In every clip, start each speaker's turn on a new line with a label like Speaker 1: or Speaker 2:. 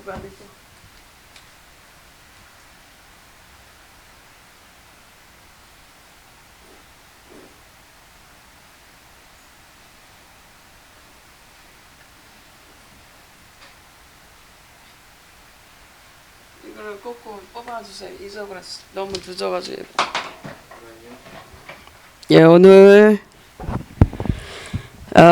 Speaker 1: 그거 아니고. 이거를 꽂고 뽑아주세요. 잊어버렸어. 너무 늦어가지고. 예, 오늘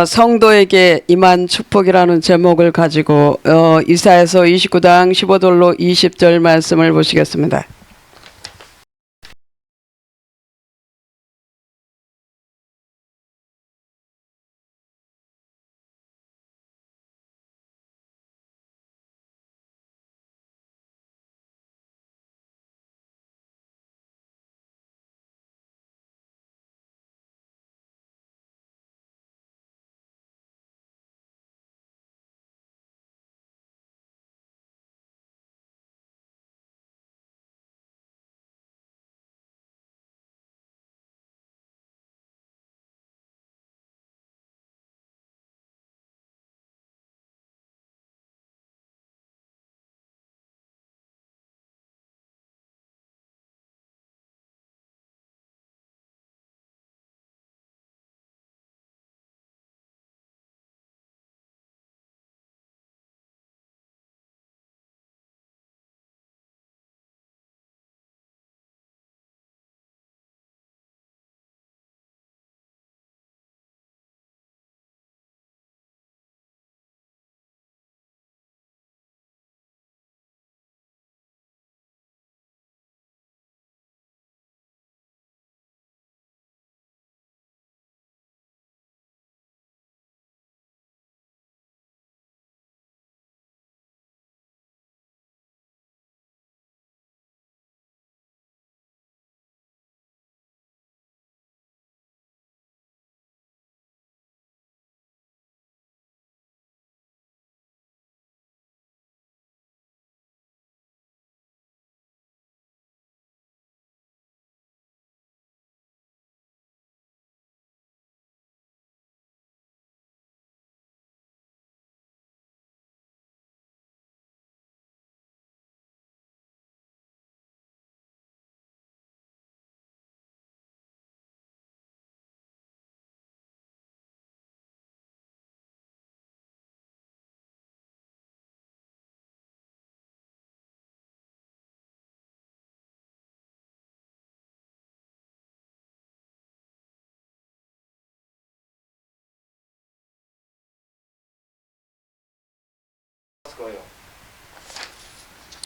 Speaker 1: 성도에게 임한 축복이라는 제목을 가지고 이사야서 29장 15절로 20절 말씀을 보시겠습니다.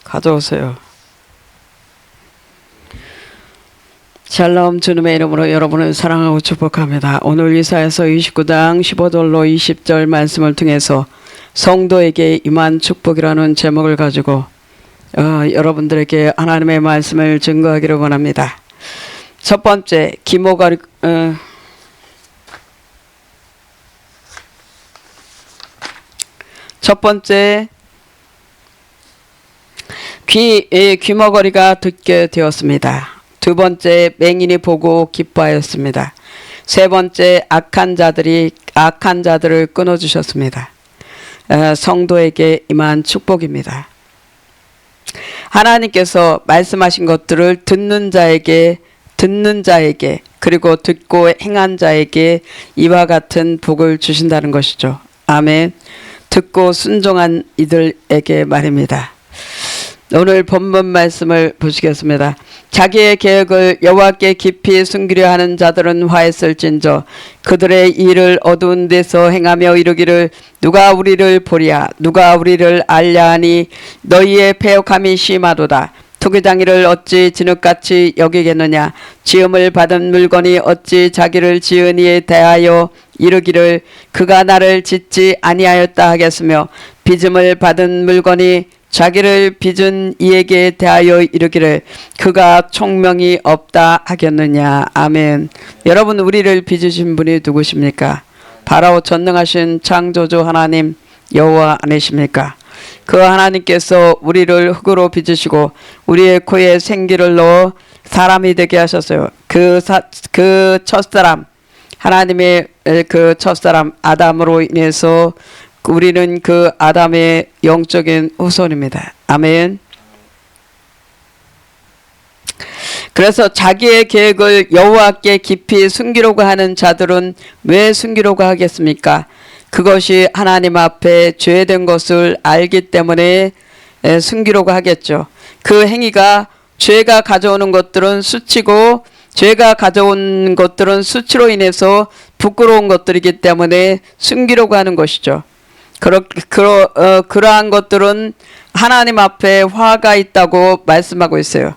Speaker 1: 가져오세요. 샬롬, 주님의 이름으로 여러분을 사랑하고 축복합니다. 오늘 이사야서 29장 15절로 20절 말씀을 통해서 성도에게 임한 축복이라는 제목을 가지고 여러분들에게 하나님의 말씀을 증거하기를 원합니다. 첫 번째, 귀머거리가 듣게 되었습니다. 두 번째, 맹인이 보고 기뻐하였습니다. 세 번째, 악한 자들을 끊어주셨습니다. 성도에게 임한 축복입니다. 하나님께서 말씀하신 것들을 듣는 자에게 그리고 듣고 행한 자에게 이와 같은 복을 주신다는 것이죠. 아멘. 듣고 순종한 이들에게 말입니다. 오늘 본문 말씀을 보시겠습니다. 자기의 계획을 여호와께 깊이 숨기려 하는 자들은 화했을진저 그들의 일을 어두운 데서 행하며 이르기를 누가 우리를 보랴 누가 우리를 알랴 하니 너희의 패역함이 심하도다. 투기장이를 어찌 진흙같이 여기겠느냐. 지음을 받은 물건이 어찌 자기를 지은 이에 대하여 이르기를 그가 나를 짓지 아니하였다 하겠으며 빚음을 받은 물건이 자기를 빚은 이에게 대하여 이르기를 그가 총명이 없다 하겠느냐. 아멘. 여러분, 우리를 빚으신 분이 누구십니까? 바로 전능하신 창조주 하나님 여호와 아니십니까? 그 하나님께서 우리를 흙으로 빚으시고 우리의 코에 생기를 넣어 사람이 되게 하셨어요. 그 첫사람, 하나님의 그 첫사람 아담으로 인해서 우리는 그 아담의 영적인 후손입니다. 아멘. 그래서 자기의 계획을 여호와께 깊이 숨기려고 하는 자들은 왜 숨기려고 하겠습니까? 그것이 하나님 앞에 죄된 것을 알기 때문에 숨기려고 하겠죠. 그 행위가 죄가 가져오는 것들은 수치고 죄가 가져온 것들은 수치로 인해서 부끄러운 것들이기 때문에 숨기려고 하는 것이죠. 그러한 것들은 하나님 앞에 화가 있다고 말씀하고 있어요.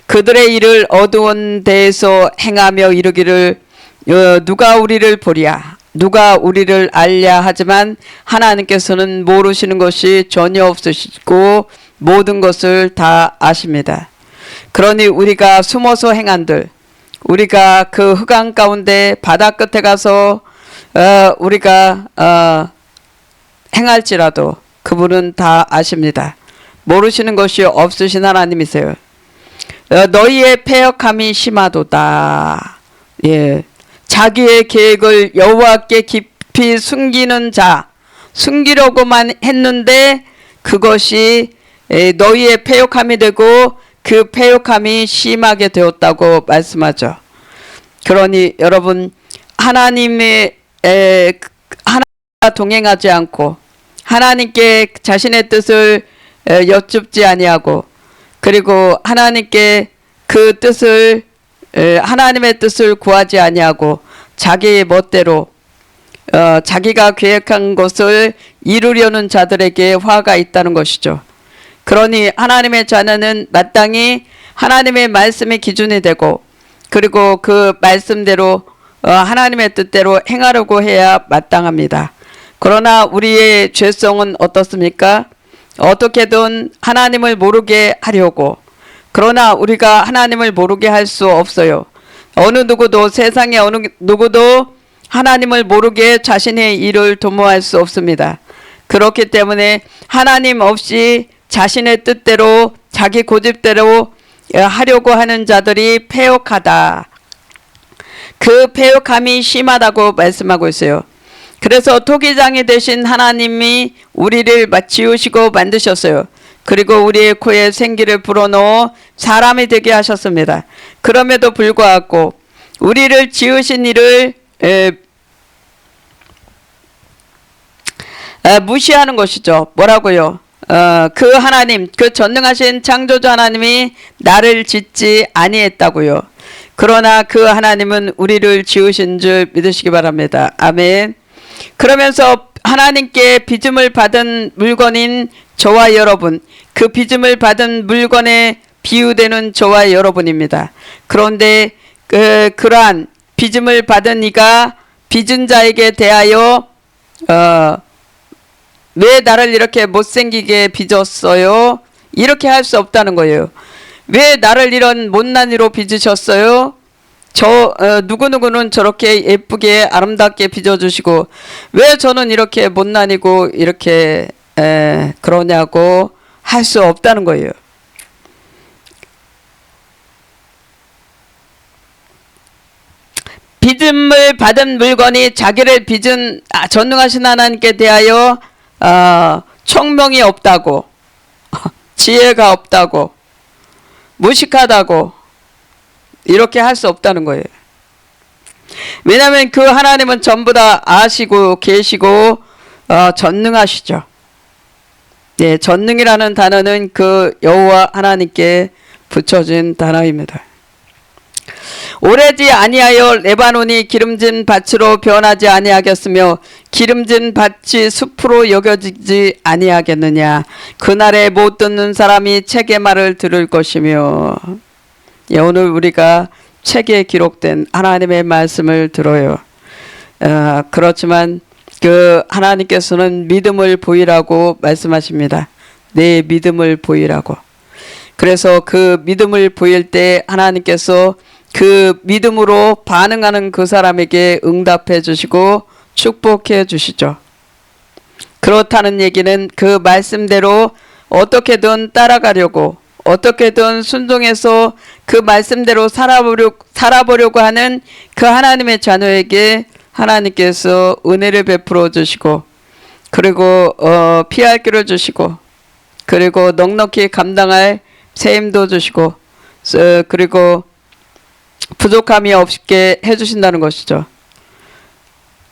Speaker 1: 그들의 일을 어두운 데에서 행하며 이르기를 누가 우리를 보랴 누가 우리를 알랴 하지만 하나님께서는 모르시는 것이 전혀 없으시고 모든 것을 다 아십니다. 그러니 우리가 숨어서 행한들 우리가 그 흑암 가운데 바다 끝에 가서 우리가 행할지라도 그분은 다 아십니다. 모르시는 것이 없으신 하나님이세요. 너희의 패역함이 심하도다. 예, 자기의 계획을 여호와께 깊이 숨기는 자, 숨기려고만 했는데 그것이 너희의 패역함이 되고 그 패역함이 심하게 되었다고 말씀하죠. 그러니 여러분 하나님과 동행하지 않고 하나님께 자신의 뜻을 여쭙지 아니하고 그리고 하나님께 그 뜻을 하나님의 뜻을 구하지 아니하고 자기의 멋대로 자기가 계획한 것을 이루려는 자들에게 화가 있다는 것이죠. 그러니 하나님의 자녀는 마땅히 하나님의 말씀이 기준이 되고 그리고 그 말씀대로 하나님의 뜻대로 행하려고 해야 마땅합니다. 그러나 우리의 죄성은 어떻습니까? 어떻게든 하나님을 모르게 하려고 그러나 우리가 하나님을 모르게 할 수 없어요. 어느 누구도 세상에 어느 누구도 하나님을 모르게 자신의 일을 도모할 수 없습니다. 그렇기 때문에 하나님 없이 자신의 뜻대로 자기 고집대로 하려고 하는 자들이 패역하다. 그 패역함이 심하다고 말씀하고 있어요. 그래서 토기장이 되신 하나님이 우리를 지으시고 만드셨어요. 그리고 우리의 코에 생기를 불어넣어 사람이 되게 하셨습니다. 그럼에도 불구하고 우리를 지으신 이를 무시하는 것이죠. 뭐라고요? 그 하나님, 그 전능하신 창조주 하나님이 나를 짓지 아니했다고요. 그러나 그 하나님은 우리를 지으신 줄 믿으시기 바랍니다. 아멘. 그러면서 하나님께 빚음을 받은 물건인 저와 여러분, 그 빚음을 받은 물건에 비유되는 저와 여러분입니다. 그런데 그러한 빚음을 받은 이가 빚은 자에게 대하여 왜 나를 이렇게 못생기게 빚었어요? 이렇게 할 수 없다는 거예요. 왜 나를 이런 못난 이로 빚으셨어요? 누구누구는 저렇게 예쁘게 아름답게 빚어주시고 왜 저는 이렇게 못난이고 이렇게 그러냐고 할 수 없다는 거예요. 빚음을 받은 물건이 자기를 빚은 전능하신 하나님께 대하여 총명이 없다고 지혜가 없다고 무식하다고 이렇게 할 수 없다는 거예요. 왜냐하면 그 하나님은 전부 다 아시고 계시고 전능하시죠. 예, 전능이라는 단어는 그 여호와 하나님께 붙여진 단어입니다. 오래지 아니하여 레바논이 기름진 밭으로 변하지 아니하겠으며 기름진 밭이 숲으로 여겨지지 아니하겠느냐. 그날에 못 듣는 사람이 책의 말을 들을 것이며. 예, 오늘 우리가 책에 기록된 하나님의 말씀을 들어요. 그렇지만 그 하나님께서는 믿음을 보이라고 말씀하십니다. 내 믿음을 보이라고. 그래서 그 믿음을 보일 때 하나님께서 그 믿음으로 반응하는 그 사람에게 응답해 주시고 축복해 주시죠. 그렇다는 얘기는 그 말씀대로 어떻게든 따라가려고 어떻게든 순종해서 그 말씀대로 살아보려고 하는 그 하나님의 자녀에게 하나님께서 은혜를 베풀어 주시고 그리고 피할 길을 주시고, 그리고 넉넉히 감당할 새 힘도 주시고, 그리고 부족함이 없게 해주신다는 것이죠.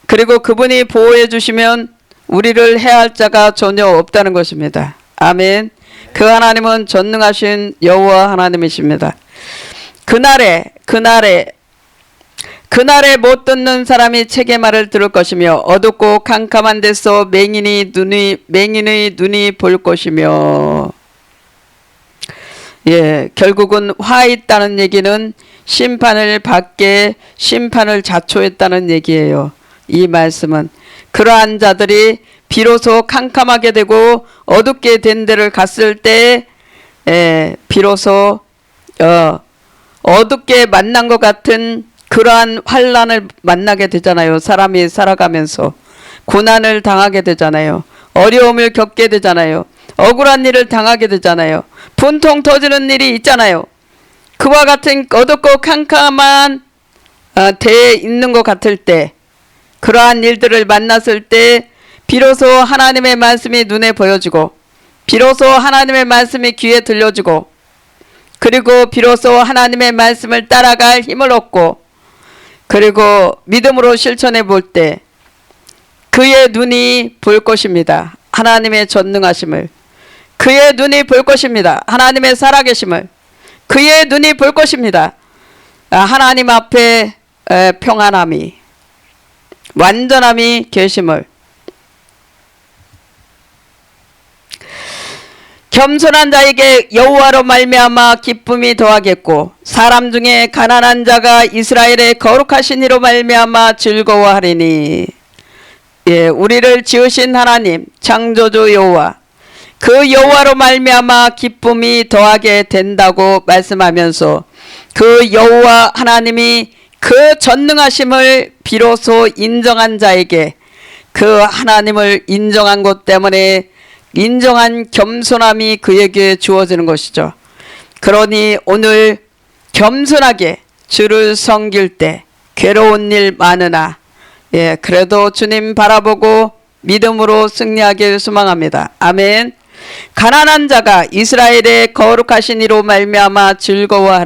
Speaker 1: 그리고 그분이 보호해 주시면 우리를 해할 자가 전혀 없다는 것입니다. 아멘. 그 하나님은 전능하신 여호와 하나님이십니다. 그날에 못 듣는 사람이 책의 말을 들을 것이며 어둡고 캄캄한 데서 맹인의 눈이 볼 것이며. 예, 결국은 화 있다는 얘기는 심판을 받게, 심판을 자초했다는 얘기예요. 이 말씀은 그러한 자들이 비로소 캄캄하게 되고 어둡게 된 데를 갔을 때 비로소 어둡게 만난 것 같은 그러한 환난을 만나게 되잖아요. 사람이 살아가면서 고난을 당하게 되잖아요. 어려움을 겪게 되잖아요. 억울한 일을 당하게 되잖아요. 분통 터지는 일이 있잖아요. 그와 같은 어둡고 캄캄한 데에 있는 것 같을 때, 그러한 일들을 만났을 때 비로소 하나님의 말씀이 눈에 보여지고, 비로소 하나님의 말씀이 귀에 들려지고, 그리고 비로소 하나님의 말씀을 따라갈 힘을 얻고, 그리고 믿음으로 실천해 볼 때 그의 눈이 볼 것입니다. 하나님의 전능하심을. 그의 눈이 볼 것입니다. 하나님의 살아계심을. 그의 눈이 볼 것입니다. 하나님 앞에 평안함이, 완전함이 계심을. 겸손한 자에게 여호와로 말미암아 기쁨이 더하겠고 사람 중에 가난한 자가 이스라엘의 거룩하신 이로 말미암아 즐거워하리니. 예, 우리를 지으신 하나님 창조주 여호와, 그 여호와로 말미암아 기쁨이 더하게 된다고 말씀하면서 그 여호와 하나님이 그 전능하심을 비로소 인정한 자에게, 그 하나님을 인정한 것 때문에 인정한 겸손함이 그에게 주어지는 것이죠. 그러니 오늘 겸손하게 주를 섬길 때 괴로운 일 많으나 그래도 주님 바라보고 믿음으로 승리하길 소망합니다. 아멘. 가난한 자가 이스라엘의 거룩하신 이로 말미암아 즐거워하라.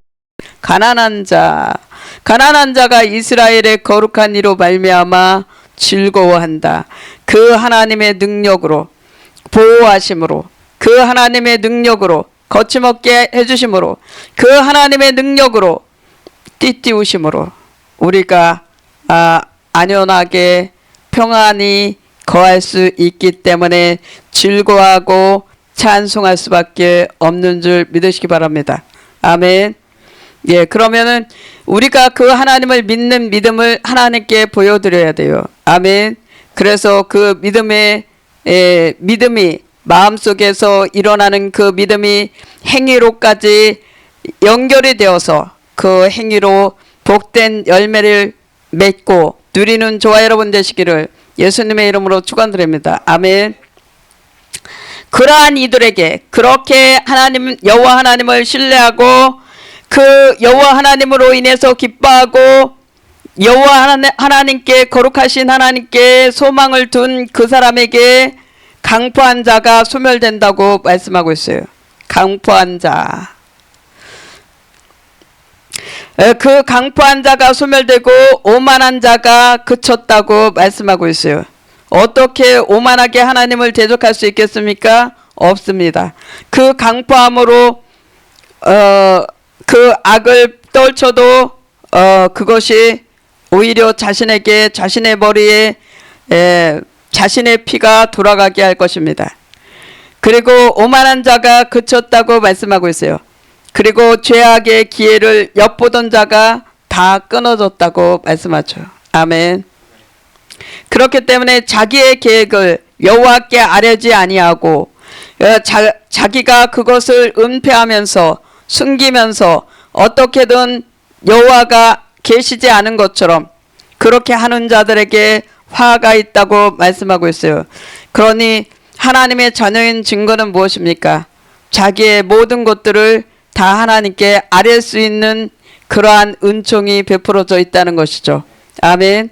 Speaker 1: 가난한 자가 이스라엘의 거룩한 이로 말미암아 즐거워한다. 그 하나님의 능력으로, 보호하심으로, 그 하나님의 능력으로, 거침없게 해주심으로, 그 하나님의 능력으로, 띠띠우심으로 우리가 안연하게 평안히 거할 수 있기 때문에 즐거워하고 찬송할 수밖에 없는 줄 믿으시기 바랍니다. 아멘. 예, 그러면은 우리가 그 하나님을 믿는 믿음을 하나님께 보여드려야 돼요. 아멘. 그래서 그 믿음이 마음속에서 일어나는 그 믿음이 행위로까지 연결이 되어서 그 행위로 복된 열매를 맺고 누리는 저와 여러분 되시기를 예수님의 이름으로 축원드립니다. 아멘. 그러한 이들에게 그렇게 하나님 여호와 하나님을 신뢰하고 그 여호와 하나님으로 인해서 기뻐하고 여호와 하나님께, 거룩하신 하나님께 소망을 둔 그 사람에게 강포한 자가 소멸된다고 말씀하고 있어요. 강포한 자. 그 강포한 자가 소멸되고 오만한 자가 그쳤다고 말씀하고 있어요. 어떻게 오만하게 하나님을 대적할 수 있겠습니까? 없습니다. 그 강포함으로 그 악을 떨쳐도 그것이 오히려 자신에게, 자신의 머리에 자신의 피가 돌아가게 할 것입니다. 그리고 오만한 자가 그쳤다고 말씀하고 있어요. 그리고 죄악의 기회를 엿보던 자가 다 끊어졌다고 말씀하죠. 아멘. 그렇기 때문에 자기의 계획을 여호와께 아뢰지 아니하고 자기가 그것을 은폐하면서 숨기면서 어떻게든 여호와가 계시지 않은 것처럼 그렇게 하는 자들에게 화가 있다고 말씀하고 있어요. 그러니 하나님의 자녀인 증거는 무엇입니까? 자기의 모든 것들을 다 하나님께 아뢰 수 있는 그러한 은총이 베풀어져 있다는 것이죠. 아멘.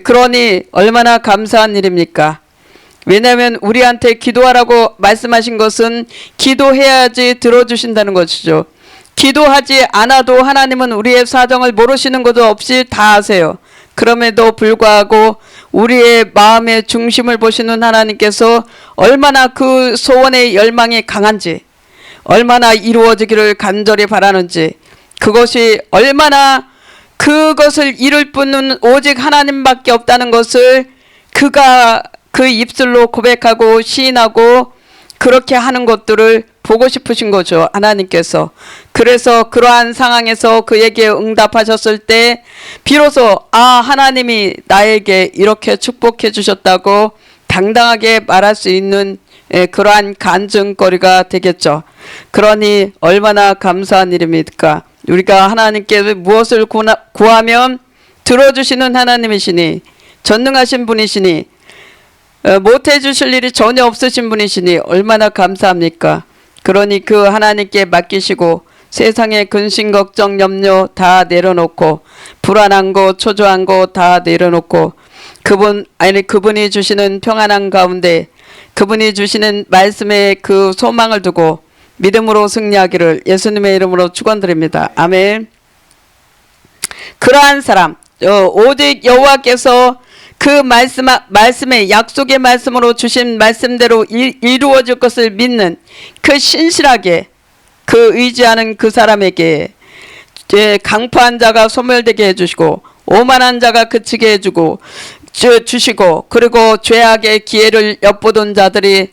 Speaker 1: 그러니 얼마나 감사한 일입니까? 왜냐하면 우리한테 기도하라고 말씀하신 것은 기도해야지 들어주신다는 것이죠. 기도하지 않아도 하나님은 우리의 사정을 모르시는 것도 없이 다 아세요. 그럼에도 불구하고 우리의 마음의 중심을 보시는 하나님께서 얼마나 그 소원의 열망이 강한지, 얼마나 이루어지기를 간절히 바라는지, 그것이 얼마나 그것을 이룰 분은 오직 하나님밖에 없다는 것을 그가 그 입술로 고백하고 시인하고 그렇게 하는 것들을 보고 싶으신 거죠, 하나님께서. 그래서 그러한 상황에서 그에게 응답하셨을 때 비로소 하나님이 나에게 이렇게 축복해 주셨다고 당당하게 말할 수 있는 그러한 간증거리가 되겠죠. 그러니 얼마나 감사한 일입니까? 우리가 하나님께 무엇을 구하면 들어주시는 하나님이시니, 전능하신 분이시니, 못해 주실 일이 전혀 없으신 분이시니 얼마나 감사합니까? 그러니 그 하나님께 맡기시고 세상의 근심 걱정 염려 다 내려놓고 불안한 거 초조한 거 다 내려놓고 그분이 주시는 평안한 가운데 그분이 주시는 말씀에 그 소망을 두고 믿음으로 승리하기를 예수님의 이름으로 축원드립니다. 아멘. 그러한 사람 오직 여호와께서 그 말씀의 약속의 말씀으로 주신 말씀대로 이루어질 것을 믿는 그 신실하게 그 의지하는 그 사람에게 강포한 자가 소멸되게 해주시고 오만한 자가 그치게 해주고 주시고 그리고 죄악의 기회를 엿보던 자들이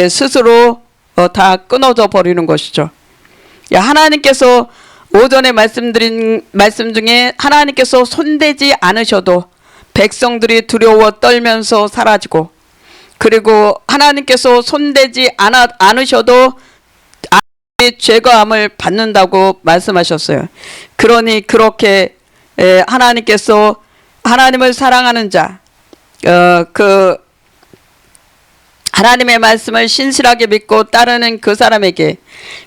Speaker 1: 스스로 다 끊어져 버리는 것이죠. 하나님께서 오전에 말씀드린 말씀 중에 하나님께서 손대지 않으셔도 백성들이 두려워 떨면서 사라지고, 그리고 하나님께서 손대지 않으셔도 죄과함을 받는다고 말씀하셨어요. 그러니 그렇게 하나님께서 하나님을 사랑하는 자, 하나님의 말씀을 신실하게 믿고 따르는 그 사람에게,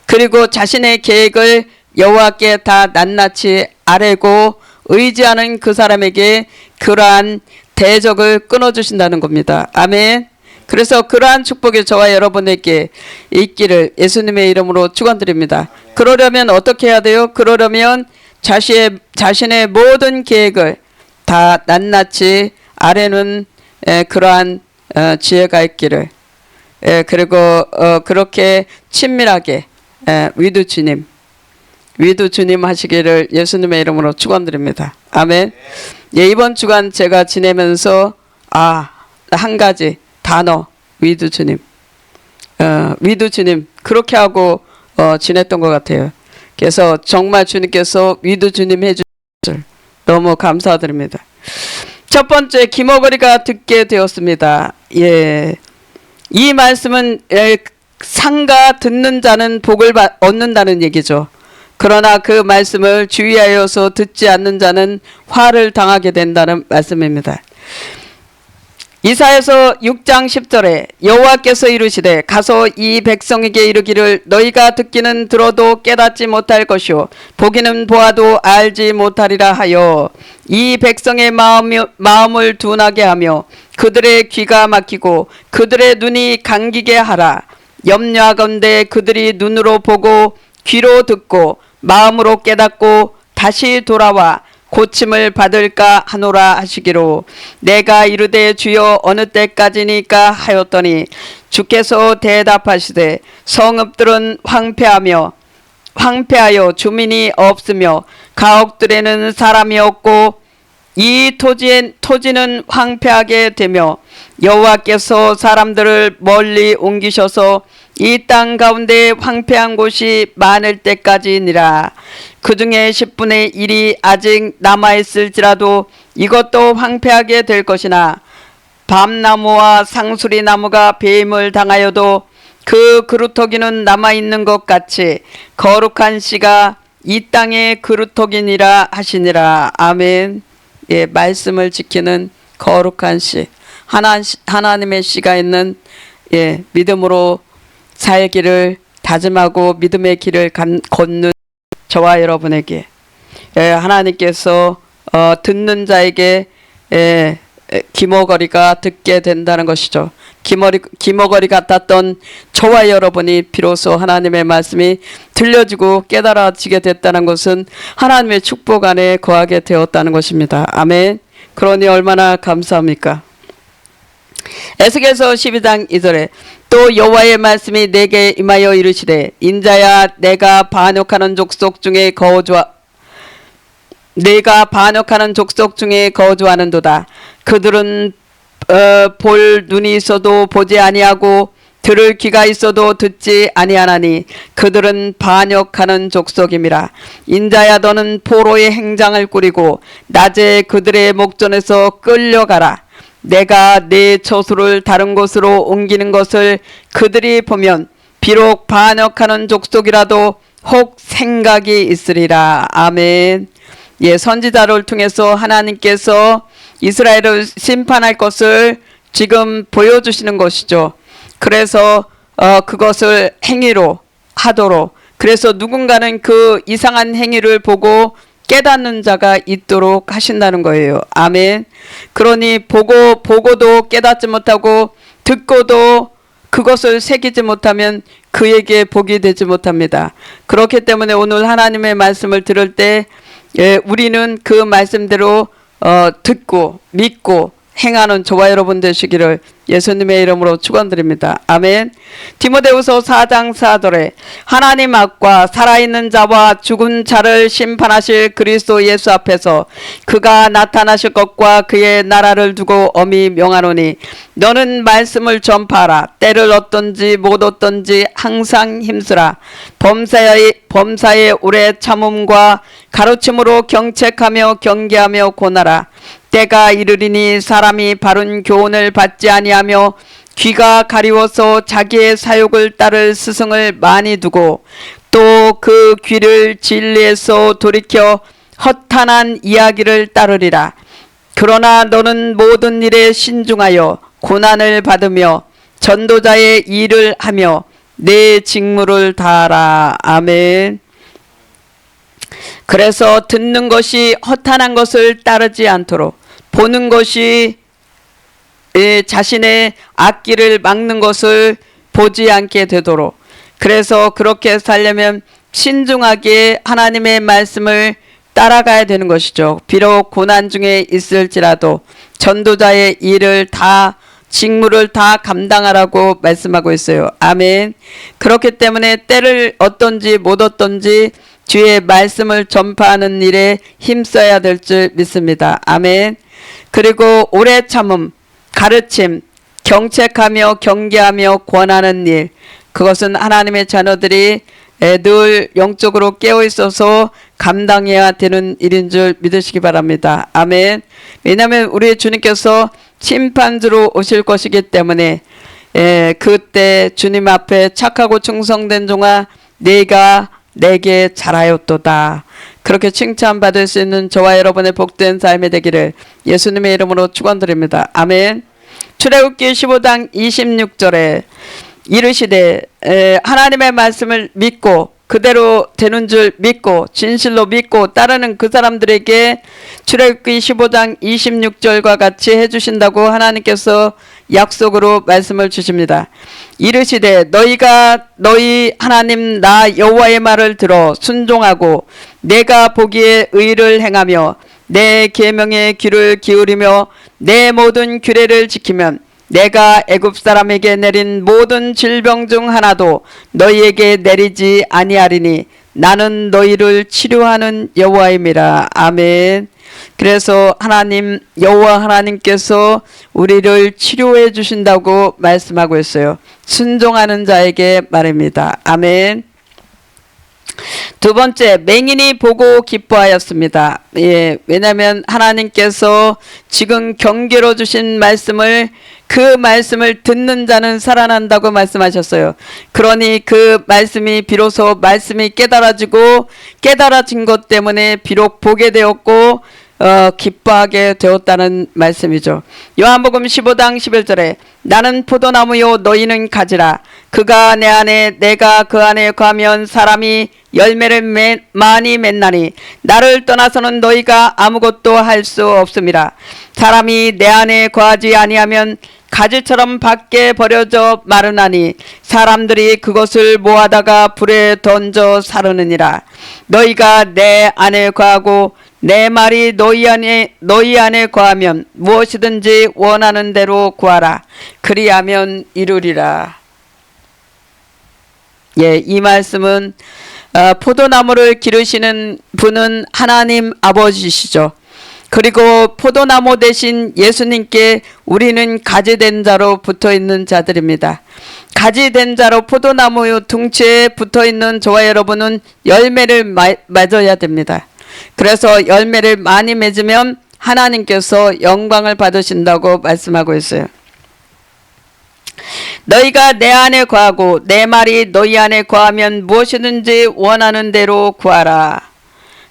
Speaker 1: 그리고 자신의 계획을 여호와께 다 낱낱이 아뢰고 의지하는 그 사람에게 그러한 대적을 끊어주신다는 겁니다. 아멘. 그래서 그러한 축복이 저와 여러분에게 있기를 예수님의 이름으로 축원드립니다. 그러려면 어떻게 해야 돼요? 그러려면 자신의 모든 계획을 다 낱낱이 아뢰는 그러한 지혜가 있기를, 그리고 그렇게 친밀하게 위도 주님 하시기를 예수님의 이름으로 축원드립니다. 아멘. 이번 주간 제가 지내면서 한 가지 단어, 위도 주님 그렇게 하고 지냈던 것 같아요. 그래서 정말 주님께서 위도 주님 해주신 것을 너무 감사드립니다. 첫 번째, 김어거리가 듣게 되었습니다. 이 말씀은 상가 듣는 자는 복을 얻는다는 얘기죠. 그러나 그 말씀을 주의하여서 듣지 않는 자는 화를 당하게 된다는 말씀입니다. 이사야서 6장 10절에 여호와께서 이르시되 가서 이 백성에게 이르기를 너희가 듣기는 들어도 깨닫지 못할 것이요 보기는 보아도 알지 못하리라 하여 이 백성의 마음을 둔하게 하며 그들의 귀가 막히고 그들의 눈이 감기게 하라. 염려하건대 그들이 눈으로 보고 귀로 듣고 마음으로 깨닫고 다시 돌아와 고침을 받을까 하노라 하시기로 내가 이르되 주여 어느 때까지니까 하였더니 주께서 대답하시되 성읍들은 황폐하여 주민이 없으며 가옥들에는 사람이 없고 이 토지는 황폐하게 되며 여호와께서 사람들을 멀리 옮기셔서 이 땅 가운데 황폐한 곳이 많을 때까지니라. 그 중에 10분의 1이 아직 남아있을지라도 이것도 황폐하게 될 것이나 밤나무와 상수리 나무가 배임을 당하여도 그 그루터기는 남아있는 것 같이 거룩한 씨가 이 땅의 그루터기니라 하시니라. 아멘. 말씀을 지키는 거룩한 씨, 하나님의 씨가 있는 믿음으로 살기를 다짐하고 믿음의 길을 걷는 저와 여러분에게 하나님께서 듣는 자에게 귀머거리가 듣게 된다는 것이죠. 귀머거리 같았던 저와 여러분이 비로소 하나님의 말씀이 들려지고 깨달아지게 됐다는 것은 하나님의 축복 안에 거하게 되었다는 것입니다. 아멘. 그러니 얼마나 감사합니까? 에스겔서 12장 2절에 또 여호와의 말씀이 내게 임하여 이르시되 인자야 내가 반역하는 족속 중에 거주하는도다. 그들은 볼 눈이 있어도 보지 아니하고 들을 귀가 있어도 듣지 아니하나니 그들은 반역하는 족속임이라. 인자야 너는 포로의 행장을 꾸리고 낮에 그들의 목전에서 끌려가라. 내가 내 처소를 다른 곳으로 옮기는 것을 그들이 보면 비록 반역하는 족속이라도 혹 생각이 있으리라. 아멘. 예, 선지자를 통해서 하나님께서 이스라엘을 심판할 것을 지금 보여주시는 것이죠. 그래서 그것을 행위로 하도록, 그래서 누군가는 그 이상한 행위를 보고 깨닫는 자가 있도록 하신다는 거예요. 아멘. 그러니 보고도 깨닫지 못하고 듣고도 그것을 새기지 못하면 그에게 복이 되지 못합니다. 그렇기 때문에 오늘 하나님의 말씀을 들을 때 우리는 그 말씀대로 듣고 믿고 행하는 저와 여러분 되시기를 예수님의 이름으로 축원드립니다. 아멘. 디모데후서 4장 4절에 하나님 앞과 살아있는 자와 죽은 자를 심판하실 그리스도 예수 앞에서 그가 나타나실 것과 그의 나라를 두고 엄히 명하노니 너는 말씀을 전파하라. 때를 얻든지 못 얻든지 항상 힘쓰라. 범사의 오래 참음과 가르침으로 경책하며 경계하며 고나라. 때가 이르리니 사람이 바른 교훈을 받지 아니하며 귀가 가리워서 자기의 사욕을 따를 스승을 많이 두고 또 그 귀를 진리에서 돌이켜 허탄한 이야기를 따르리라. 그러나 너는 모든 일에 신중하여 고난을 받으며 전도자의 일을 하며 내 직무를 다하라. 아멘. 그래서 듣는 것이 허탄한 것을 따르지 않도록, 보는 것이 자신의 앞길을 막는 것을 보지 않게 되도록, 그래서 그렇게 살려면 신중하게 하나님의 말씀을 따라가야 되는 것이죠. 비록 고난 중에 있을지라도 전도자의 일을 다, 직무를 다 감당하라고 말씀하고 있어요. 아멘. 그렇기 때문에 때를 얻든지 못 얻든지 주의 말씀을 전파하는 일에 힘써야 될 줄 믿습니다. 아멘. 그리고 오래 참음, 가르침, 경책하며 경계하며 권하는 일, 그것은 하나님의 자녀들이 늘 영적으로 깨어있어서 감당해야 되는 일인 줄 믿으시기 바랍니다. 아멘. 왜냐하면 우리 주님께서 심판주로 오실 것이기 때문에 그때 주님 앞에 착하고 충성된 종아 네가 내게 잘하였도다, 그렇게 칭찬받을 수 있는 저와 여러분의 복된 삶이 되기를 예수님의 이름으로 축원드립니다. 아멘. 출애굽기 15장 26절에 이르시되 하나님의 말씀을 믿고 그대로 되는 줄 믿고 진실로 믿고 따르는 그 사람들에게 출애굽기 15장 26절과 같이 해주신다고 하나님께서 약속으로 말씀을 주십니다. 이르시되 너희가 너희 하나님 나 여호와의 말을 들어 순종하고 내가 보기에 의를 행하며 내 계명에 귀를 기울이며 내 모든 규례를 지키면 내가 애굽 사람에게 내린 모든 질병 중 하나도 너희에게 내리지 아니하리니 나는 너희를 치료하는 여호와임이라. 아멘. 그래서 하나님 여호와 하나님께서 우리를 치료해 주신다고 말씀하고 있어요. 순종하는 자에게 말입니다. 아멘. 두 번째, 맹인이 보고 기뻐하였습니다. 예, 왜냐하면 하나님께서 지금 경계로 주신 말씀을, 그 말씀을 듣는 자는 살아난다고 말씀하셨어요. 그러니 그 말씀이 비로소 말씀이 깨달아진 것 때문에 비록 보게 되었고 기뻐하게 되었다는 말씀이죠. 요한복음 15장 11절에 나는 포도나무요 너희는 가지라. 그가 내 안에 내가 그 안에 거하면 사람이 열매를 많이 맺나니 나를 떠나서는 너희가 아무것도 할 수 없음이라. 사람이 내 안에 거하지 아니하면 가지처럼 밖에 버려져 마르나니 사람들이 그것을 모아다가 불에 던져 사르느니라. 너희가 내 안에 거하고 내 말이 너희 안에 거하면 무엇이든지 원하는 대로 구하라. 그리하면 이루리라. 예, 이 말씀은 포도나무를 기르시는 분은 하나님 아버지시죠. 그리고 포도나무 대신 예수님께 우리는 가지된 자로 붙어있는 자들입니다. 가지된 자로 포도나무 둥치에 붙어있는 저와 여러분은 열매를 맺어야 됩니다. 그래서 열매를 많이 맺으면 하나님께서 영광을 받으신다고 말씀하고 있어요. 너희가 내 안에 거하고 내 말이 너희 안에 거하면 무엇이든지 원하는 대로 구하라.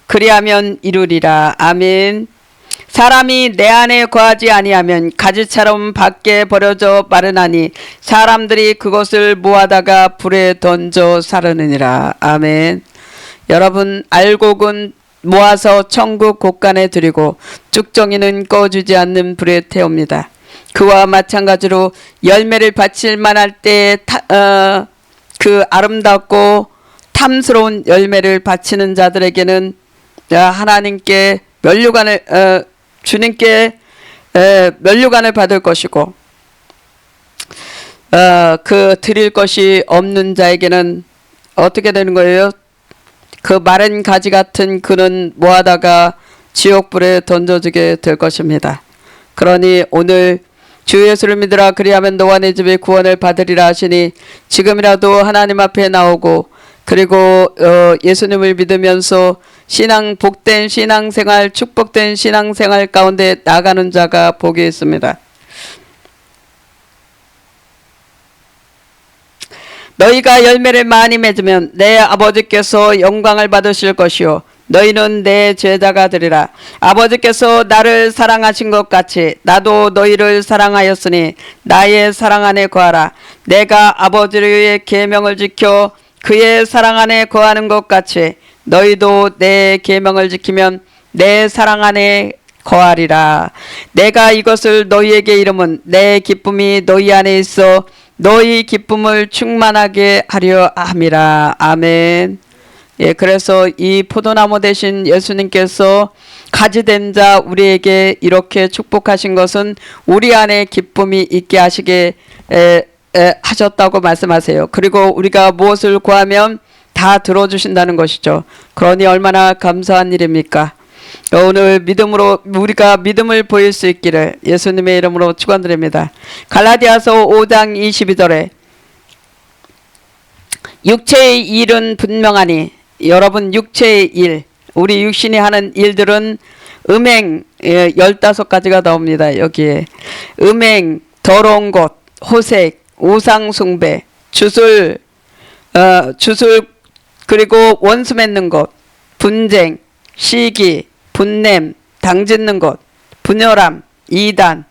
Speaker 1: 그리하면 이루리라. 아멘. 사람이 내 안에 거하지 아니하면 가지처럼 밖에 버려져 마르나니 사람들이 그것을 모아다가 불에 던져 사르느니라. 아멘. 여러분, 알곡은 모아서 천국 곳간에 드리고 쭉정이는 꺼주지 않는 불에 태웁니다. 그와 마찬가지로 열매를 바칠 만할 때 그 아름답고 탐스러운 열매를 바치는 자들에게는 하나님께 주님께 면류관을 받을 것이고 그 드릴 것이 없는 자에게는 어떻게 되는 거예요? 그 마른 가지 같은 그는 모아다가 지옥불에 던져지게 될 것입니다. 그러니 오늘 주 예수를 믿으라. 그리하면 너와 내 집에 구원을 받으리라 하시니 지금이라도 하나님 앞에 나오고 그리고 예수님을 믿으면서 복된 신앙생활, 축복된 신앙생활 가운데 나가는 자가 복이 있습니다. 너희가 열매를 많이 맺으면 내 아버지께서 영광을 받으실 것이요 너희는 내 제자가 되리라. 아버지께서 나를 사랑하신 것 같이 나도 너희를 사랑하였으니 나의 사랑 안에 거하라. 내가 아버지의 계명을 지켜 그의 사랑 안에 거하는 것 같이 너희도 내 계명을 지키면 내 사랑 안에 거하리라. 내가 이것을 너희에게 이름은 내 기쁨이 너희 안에 있어 너희 기쁨을 충만하게 하려 함이라. 아멘. 예, 그래서 이 포도나무 대신 예수님께서 가지된 자 우리에게 이렇게 축복하신 것은 우리 안에 기쁨이 있게 하시게 하셨다고 말씀하세요. 그리고 우리가 무엇을 구하면 다 들어주신다는 것이죠. 그러니 얼마나 감사한 일입니까? 오늘 우리가 믿음을 보일 수 있기를 예수님의 이름으로 축원드립니다. 갈라디아서 5장 22절에 육체의 일은 분명하니 여러분 육체의 일, 우리 육신이 하는 일들은 음행 15가지가 나옵니다. 여기에 음행, 더러운 것, 호색, 우상숭배, 주술 그리고 원수 맺는 것, 분쟁, 시기, 분냄, 당짓는 것, 분열함, 이단,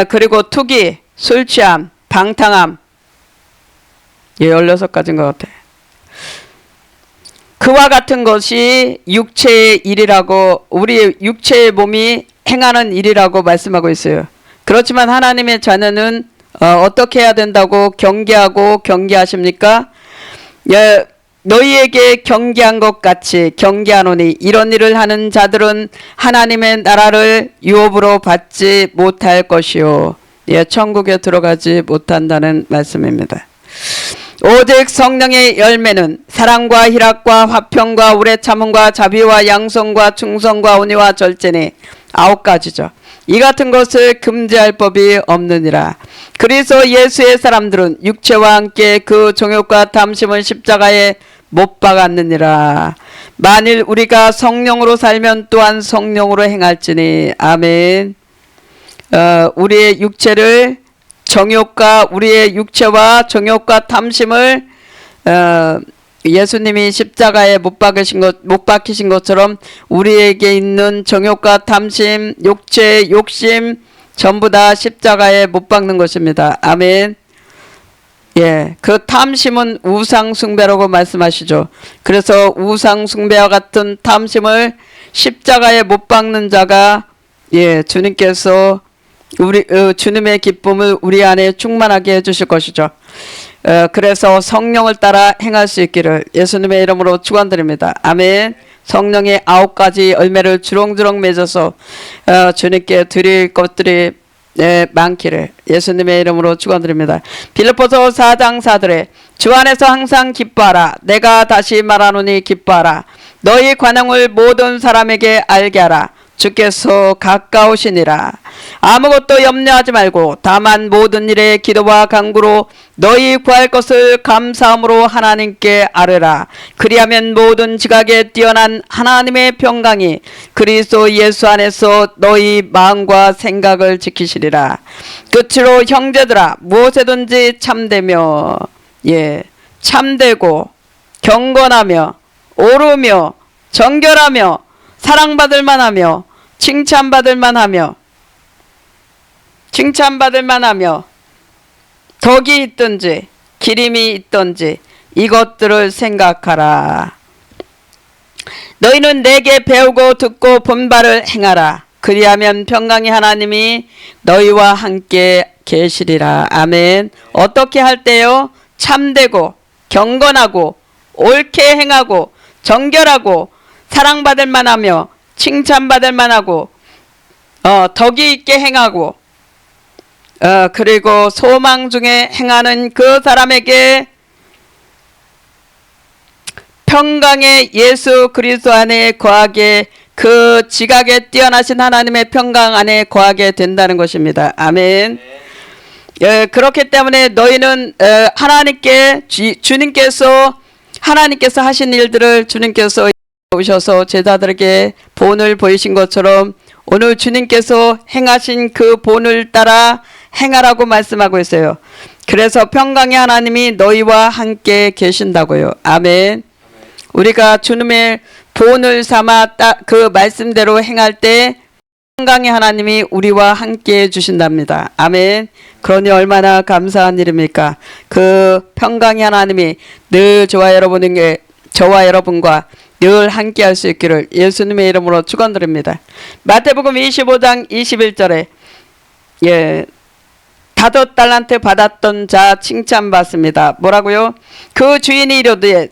Speaker 1: 그리고 투기, 술 취함, 방탕함. 16가지인 것 같아. 그와 같은 것이 육체의 일이라고, 우리 육체의 몸이 행하는 일이라고 말씀하고 있어요. 그렇지만 하나님의 자녀는 어떻게 해야 된다고 경계하십니까? 너희에게 경계한 것 같이 경계하노니 이런 일을 하는 자들은 하나님의 나라를 유업으로 받지 못할 것이요. 천국에 들어가지 못한다는 말씀입니다. 오직 성령의 열매는 사랑과 희락과 화평과 오래 참음과 자비와 양성과 충성과 온유와 절제니 9가지죠. 이 같은 것을 금지할 법이 없느니라. 그래서 예수의 사람들은 육체와 함께 그 정욕과 탐심을 십자가에 못 박았느니라. 만일 우리가 성령으로 살면 또한 성령으로 행할지니. 아멘. 우리의 육체를 우리의 육체와 정욕과 탐심을 예수님이 십자가에 못 박히신 것처럼 우리에게 있는 정욕과 탐심, 욕체, 욕심 전부 다 십자가에 못 박는 것입니다. 아멘. 예, 그 탐심은 우상 숭배라고 말씀하시죠. 그래서 우상 숭배와 같은 탐심을 십자가에 못 박는 자가 주님께서 주님의 기쁨을 우리 안에 충만하게 해주실 것이죠. 그래서 성령을 따라 행할 수 있기를 예수님의 이름으로 축원드립니다. 아멘. 성령의 9가지 열매를 주렁주렁 맺어서 주님께 드릴 것들이 많기를 예수님의 이름으로 축원드립니다. 빌립보서 4장 4절에 주 안에서 항상 기뻐하라. 내가 다시 말하노니 기뻐하라. 너희 관용을 모든 사람에게 알게 하라. 주께서 가까우시니라. 아무것도 염려하지 말고 다만 모든 일에 기도와 간구로 너희 구할 것을 감사함으로 하나님께 아뢰라. 그리하면 모든 지각에 뛰어난 하나님의 평강이 그리스도 예수 안에서 너희 마음과 생각을 지키시리라. 끝으로 형제들아 무엇에든지 참되며 참되고 경건하며 오르며 정결하며 사랑받을 만하며 칭찬받을 만하며 덕이 있든지 기림이 있든지 이것들을 생각하라. 너희는 내게 배우고 듣고 본 바를 행하라. 그리하면 평강의 하나님이 너희와 함께 계시리라. 아멘. 어떻게 할 때요? 참되고 경건하고 옳게 행하고 정결하고 사랑받을 만하며 칭찬받을 만하고 덕이 있게 행하고 그리고 소망 중에 행하는 그 사람에게 평강의 예수 그리스도 안에 거하게 그 지각에 뛰어나신 하나님의 평강 안에 거하게 된다는 것입니다. 아멘. 그렇기 때문에 너희는 주님께서 하신 일들을 주님께서 오셔서 제자들에게 본을 보이신 것처럼 오늘 주님께서 행하신 그 본을 따라 행하라고 말씀하고 있어요. 그래서 평강의 하나님이 너희와 함께 계신다고요. 아멘. 우리가 주님의 본을 삼아 그 말씀대로 행할 때 평강의 하나님이 우리와 함께 해주신답니다. 아멘. 그러니 얼마나 감사한 일입니까? 그 평강의 하나님이 늘 저와 여러분과 늘 함께 할 수 있기를 예수님의 이름으로 축원드립니다. 마태복음 25장 21절에 5달란트 받았던 자 칭찬받습니다. 뭐라고요? 그 주인이 이르되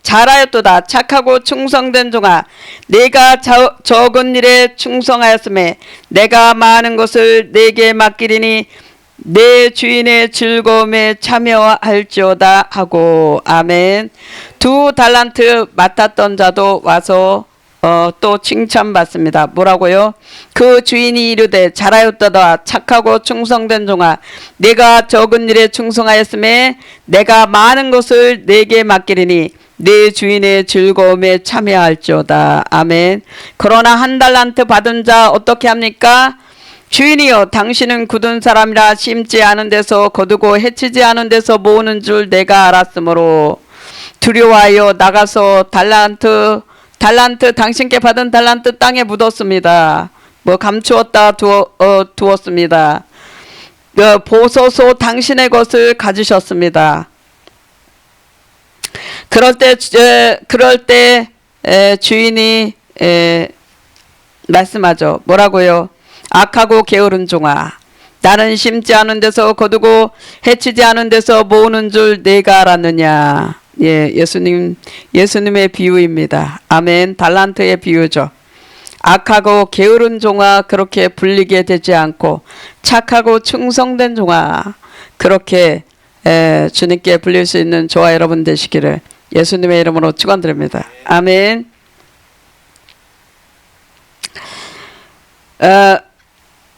Speaker 1: 잘하였도다. 착하고 충성된 종아, 네가 적은 일에 충성하였음에 내가 많은 것을 네게 맡기리니 내 주인의 즐거움에 참여할지어다 하고. 아멘. 2달란트 맡았던 자도 와서 또 칭찬받습니다. 뭐라고요? 그 주인이 이르되 잘하였도다. 착하고 충성된 종아, 네가 적은 일에 충성하였음에 내가 많은 것을 네게 맡기리니 네 주인의 즐거움에 참여할지어다. 아멘. 그러나 1달란트 받은 자 어떻게 합니까? 주인이여, 당신은 굳은 사람이라 심지 않은 데서 거두고 해치지 않은 데서 모으는 줄 내가 알았으므로 두려워하여 나가서 달란트 당신께 받은 달란트 땅에 묻었습니다. 감추었다 두었습니다. 보소서 당신의 것을 가지셨습니다. 그럴 때 주인이 말씀하죠. 뭐라고요? 악하고 게으른 종아, 나는 심지 않은 데서 거두고 해치지 않은 데서 모으는 줄 내가 알았느냐. 예수님의 비유입니다. 아멘. 달란트의 비유죠. 악하고 게으른 종아, 그렇게 불리게 되지 않고 착하고 충성된 종아, 그렇게 주님께 불릴 수 있는 저와 여러분 되시기를 예수님의 이름으로 축원드립니다. 아멘.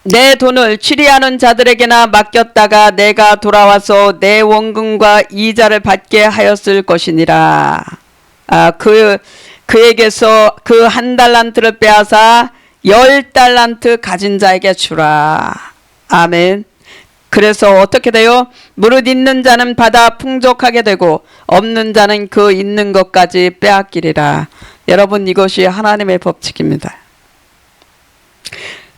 Speaker 1: 내 돈을 취리하는 자들에게나 맡겼다가 내가 돌아와서 내 원금과 이자를 받게 하였을 것이니라. 그에게서 그 1달란트를 빼앗아 10달란트 가진 자에게 주라. 아멘. 그래서 어떻게 돼요? 무릇 있는 자는 받아 풍족하게 되고 없는 자는 그 있는 것까지 빼앗기리라. 여러분, 이것이 하나님의 법칙입니다.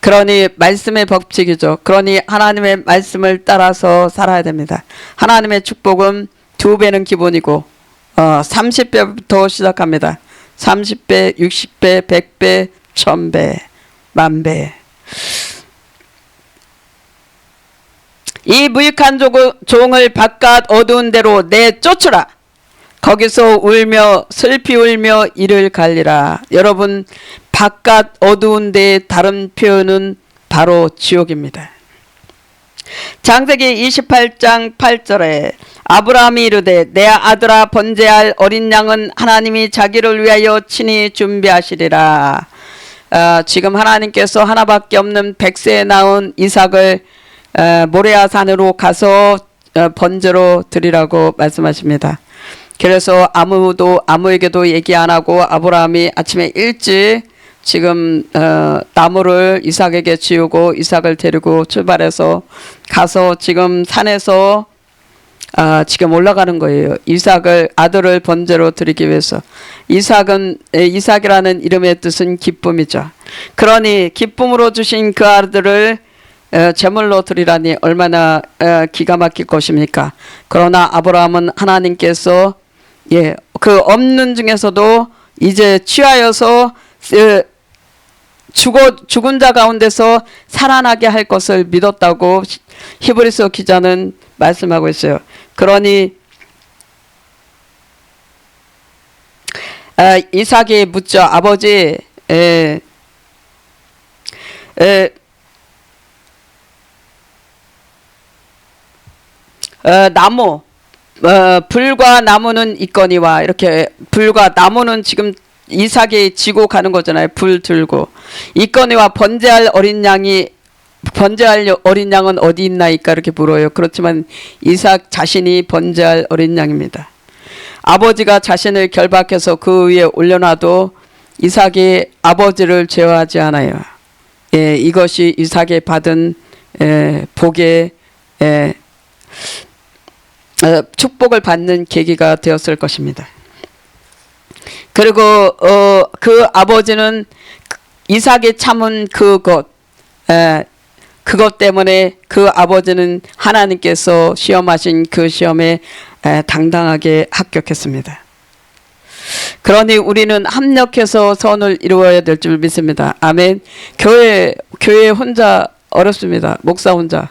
Speaker 1: 그러니 말씀의 법칙이죠. 그러니 하나님의 말씀을 따라서 살아야 됩니다. 하나님의 축복은 2배는 기본이고 30배부터 시작합니다. 30배, 60배, 100배, 1000배, 만배. 이 무익한 종을 바깥 어두운 데로 내쫓으라. 거기서 울며 슬피 울며 이를 갈리라. 여러분, 바깥 어두운 데의 다른 표현은 바로 지옥입니다. 창세기 28장 8절에 아브라함이 이르되 내 아들아 번제할 어린 양은 하나님이 자기를 위하여 친히 준비하시리라. 지금 하나님께서 하나밖에 없는 백세에 낳은 이삭을 모레아 산으로 가서 번제로 드리라고 말씀하십니다. 그래서 아무에게도 얘기 안 하고 아브라함이 아침에 일찍 지금 나무를 이삭에게 지우고 이삭을 데리고 출발해서 가서 지금 산에서 지금 올라가는 거예요. 아들을 번제로 드리기 위해서. 이삭이라는 이름의 뜻은 기쁨이죠. 그러니 기쁨으로 주신 그 아들을 제물로 드리라니 얼마나 기가 막힐 것입니까? 그러나 아브라함은 하나님께서 그 없는 중에서도 이제 취하여서 죽은 자 가운데서 살아나게 할 것을 믿었다고 히브리서 기자는 말씀하고 있어요. 그러니 이삭이 묻죠. 아버지, 나무, 불과 나무는 있거니와, 이렇게 불과 나무는 지금 이삭이 지고 가는 거잖아요. 불 들고. 있거니와 번제할 어린 양은 어디 있나이까 이렇게 물어요. 그렇지만 이삭 자신이 번제할 어린 양입니다. 아버지가 자신을 결박해서 그 위에 올려놔도 이삭이 아버지를 제어하지 않아요. 이것이 이삭이 받은 복의 축복을 받는 계기가 되었을 것입니다. 그리고 그 아버지는 이삭이 참은 그것 때문에 그 아버지는 하나님께서 시험하신 그 시험에 당당하게 합격했습니다. 그러니 우리는 합력해서 선을 이루어야 될 줄 믿습니다. 아멘. 교회 혼자 어렵습니다. 목사 혼자.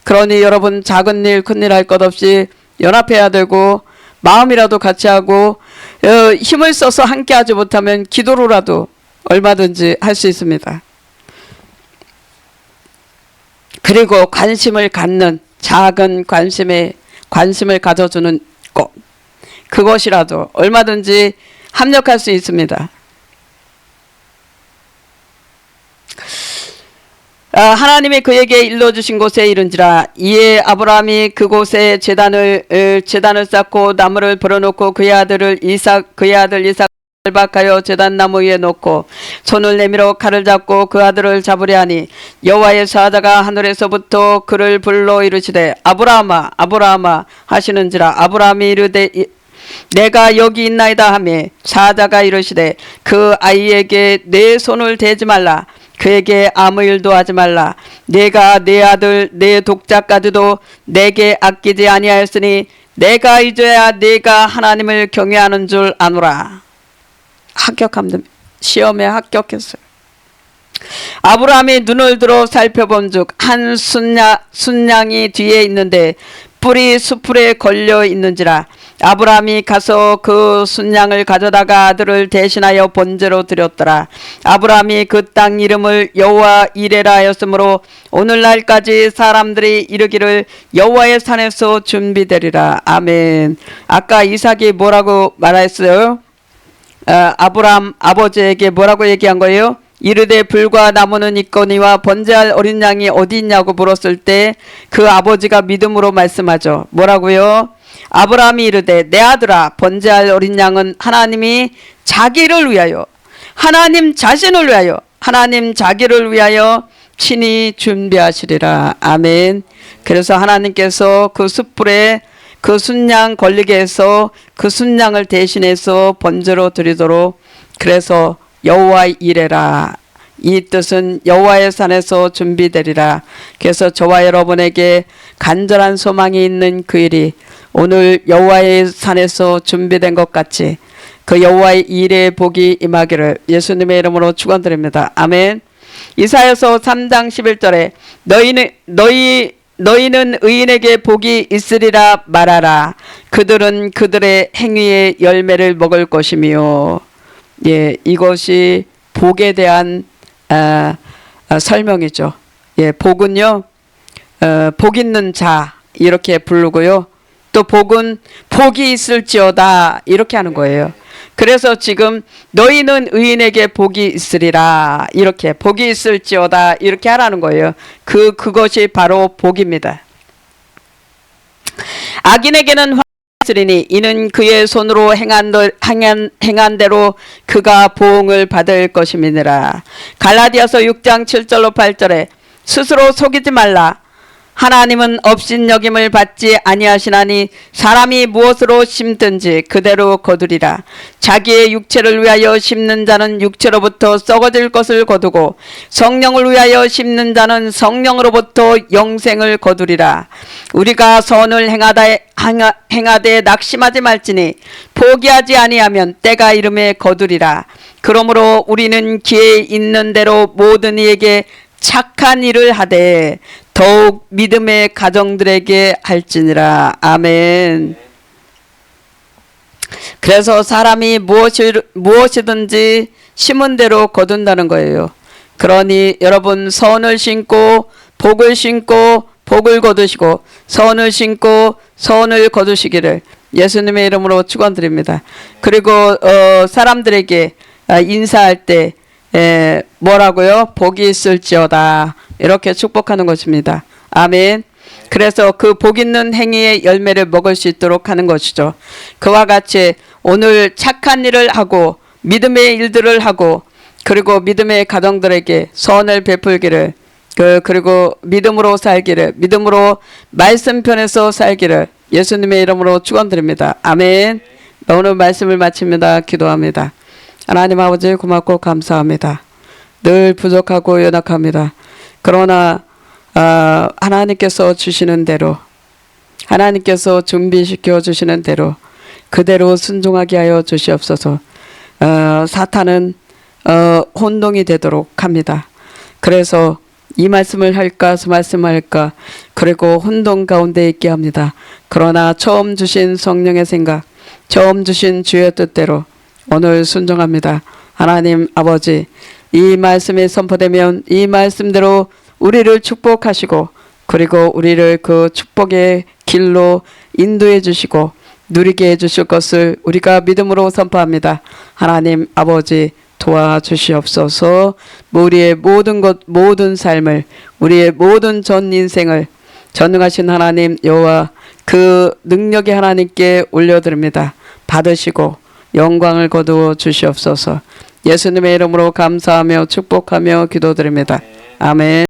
Speaker 1: 그러니 여러분, 작은 일 큰 일 할 것 없이 연합해야 되고 마음이라도 같이 하고 힘을 써서 함께 하지 못하면 기도로라도 얼마든지 할 수 있습니다. 그리고 관심을 갖는 작은 관심을 가져주는 것, 그것이라도 얼마든지 합력할 수 있습니다. 하나님이 그에게 일러주신 곳에 이른지라. 이에 아브라함이 그곳에 제단을 쌓고 나무를 불어놓고 그의 아들 이삭 박하여 제단 나무 위에 놓고 손을 내밀어 칼을 잡고 그 아들을 잡으려 하니 여호와의 사자가 하늘에서부터 그를 불러 이르시되 아브라함아 아브라함아 하시는지라. 아브라함이 이르되 내가 여기 있나이다 하매 사자가 이르시되 그 아이에게 내 손을 대지 말라. 그에게 아무 일도 하지 말라. 내가 내 아들 내 독자까지도 내게 아끼지 아니하였으니 내가 이제야 내가 하나님을 경외하는 줄 아노라. 합격합니다. 시험에 합격했어요. 아브라함이 눈을 들어 살펴본즉 한 순양이 뒤에 있는데 뿔이 수풀에 걸려 있는지라. 아브라함이 가서 그 순양을 가져다가 아들을 대신하여 번제로 드렸더라. 아브라함이 그 땅 이름을 여호와 이레라 하였으므로 오늘날까지 사람들이 이르기를 여호와의 산에서 준비되리라. 아멘. 아까 이삭이 뭐라고 말했어요? 아브라함 아버지에게 뭐라고 얘기한 거예요? 이르되 불과 나무는 있거니와 번제할 어린 양이 어디 있냐고 물었을 때 그 아버지가 믿음으로 말씀하죠. 뭐라고요? 아브라함이 이르되 내 아들아 번제할 어린 양은 하나님이 자기를 위하여 하나님 자신을 위하여 하나님 자기를 위하여 친히 준비하시리라. 아멘. 그래서 하나님께서 그 숯불에 그 순양 걸리게 해서 그 순양을 대신해서 번제로 드리도록 그래서 여호와의 이레라. 이 뜻은 여호와의 산에서 준비되리라. 그래서 저와 여러분에게 간절한 소망이 있는 그 일이 오늘 여호와의 산에서 준비된 것 같이 그 여호와의 일의 복이 임하기를 예수님의 이름으로 축원드립니다. 아멘. 이사야서 3장 11절에 너희는 의인에게 복이 있으리라 말하라. 그들은 그들의 행위의 열매를 먹을 것이며. 예, 이것이 복에 대한 설명이죠. 예, 복은요, 복 있는 자 이렇게 부르고요. 또 복은 복이 있을지어다 이렇게 하는 거예요. 그래서 지금 너희는 의인에게 복이 있으리라 이렇게 복이 있을지어다 이렇게 하라는 거예요. 그것이 바로 복입니다. 악인에게는 있으리니 이는 그의 손으로 행한 대로 그가 보응을 받을 것임이니라. 갈라디아서 6장 7절로 8절에 스스로 속이지 말라. 하나님은 업신여김을 받지 아니하시나니 사람이 무엇으로 심든지 그대로 거두리라. 자기의 육체를 위하여 심는 자는 육체로부터 썩어질 것을 거두고 성령을 위하여 심는 자는 성령으로부터 영생을 거두리라. 우리가 선을 행하되 낙심하지 말지니 포기하지 아니하면 때가 이름에 거두리라. 그러므로 우리는 기회 있는 대로 모든 이에게 착한 일을 하되 더욱 믿음의 가정들에게 할지니라. 아멘. 그래서 사람이 무엇이든지 심은 대로 거둔다는 거예요. 그러니 여러분 선을 심고 복을 심고 복을 거두시고 선을 심고 선을 거두시기를 예수님의 이름으로 축원드립니다. 그리고 사람들에게 인사할 때 뭐라고요? 복이 있을지어다 이렇게 축복하는 것입니다. 아멘. 그래서 그 복 있는 행위의 열매를 먹을 수 있도록 하는 것이죠. 그와 같이 오늘 착한 일을 하고 믿음의 일들을 하고 그리고 믿음의 가정들에게 선을 베풀기를 그리고 믿음으로 살기를 믿음으로 말씀편에서 살기를 예수님의 이름으로 축원드립니다. 아멘. 오늘 말씀을 마칩니다. 기도합니다. 하나님 아버지 고맙고 감사합니다. 늘 부족하고 연약합니다. 그러나 하나님께서 주시는 대로 하나님께서 준비시켜 주시는 대로 그대로 순종하게 하여 주시옵소서. 사탄은 혼동이 되도록 합니다. 그래서 이 말씀을 할까 저 말씀을 할까 그리고 혼동 가운데 있게 합니다. 그러나 처음 주신 성령의 생각 처음 주신 주의 뜻대로 오늘 순종합니다. 하나님 아버지 이 말씀이 선포되면 이 말씀대로 우리를 축복하시고 그리고 우리를 그 축복의 길로 인도해 주시고 누리게 해주실 것을 우리가 믿음으로 선포합니다. 하나님 아버지 도와주시옵소서. 우리의 모든 것 모든 삶을 우리의 모든 전 인생을 전능하신 하나님 여호와 그 능력의 하나님께 올려드립니다. 받으시고 영광을 거두어 주시옵소서. 예수님의 이름으로 감사하며 축복하며 기도드립니다. 아멘.